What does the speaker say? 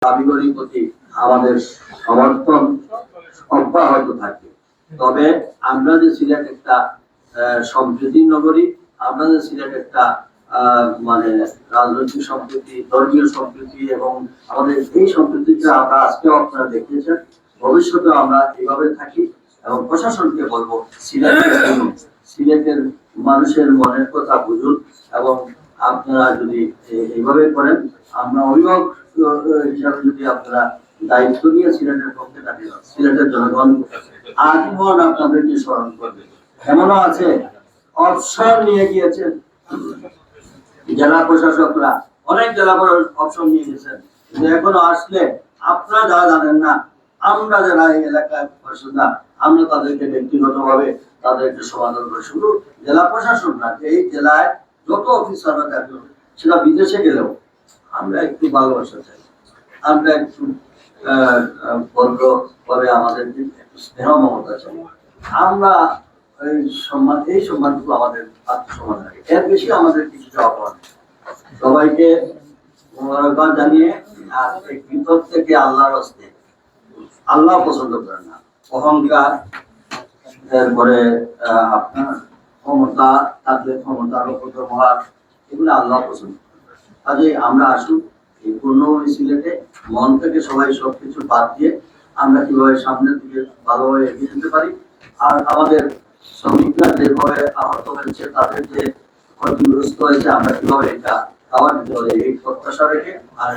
দাবিগুলির প্রতি আমাদের সমর্থন অব্যাহত থাকে। তবে আমরা যে সিলেট একটা সম্প্রীতির নগরী, আমরা যে সিলেট একটা মানে রাজনৈতিক সম্প্রীতি, ধর্মীয় সম্প্রীতি এবং আমাদের এই সম্প্রীতিটা আমরা আজকেও আপনারা দেখিয়েছেন, ভবিষ্যতে আমরা এইভাবে থাকি এবং প্রশাসনকে বলবো সিলেটের মানুষের মনের কথা বুঝুন এবং আপনারা যদি এইভাবে করেন, আমরা অভিভাবক হিসাবে যদি আপনারা দায়িত্ব নিয়ে সিলেটের পক্ষে থাকেন, সিলেটের জনগণ আজীবন আপনাদেরকে স্মরণ করবে। এমনও আছে অবসর নিয়ে গিয়েছেন জেলা প্রশাসকরা, অনেক জেলা অবসর নিয়ে গেছেন, কিন্তু এখনো আসলে আপনারা যারা জানেন না, আমরা যারা এই এলাকায় বাসিন্দা, আমরা তাদেরকে ব্যক্তিগতভাবে তাদেরকে সমাধান করে। শুধু জেলা প্রশাসন না, এই জেলায় যত অফিসাররা থাকলো, সেটা বিদেশে গেলেও আমরা একটু ভালোবাসা চাই, আমরা একটু ভদ্র ভাবে আমাদেরকে একটু স্নেহ মমতা চাই। আমরা এই সম্মানটুকু আমাদের আত্মসম্মান লাগে, এর বেশি আমাদের কিছু চাওয়া পাওয়া নেই। সবাইকে মোবারকবাদ জানিয়ে আর ভিতর থেকে আল্লাহর হস্তে, আল্লাহ পছন্দ করেন না অহংকার, এরপরে আপনার ক্ষমতা থাকলে ক্ষমতার অপব্যবহার, এগুলো আল্লাহ পছন্দ করেন। কাজে আমরা আসুন এই পূর্ণ সিলেটে মন থেকে সবাই সবকিছু বাদ দিয়ে আমরা কিভাবে সামনের দিকে ভালোভাবে এগিয়ে যেতে পারি, আর আমাদের শ্রমিকরা যেভাবে আহত হয়েছে, তাদের যে ক্ষতিগ্রস্ত হয়েছে, আমরা কিভাবে এটা আবার দিতে পারি, এই প্রত্যাশা রেখে আর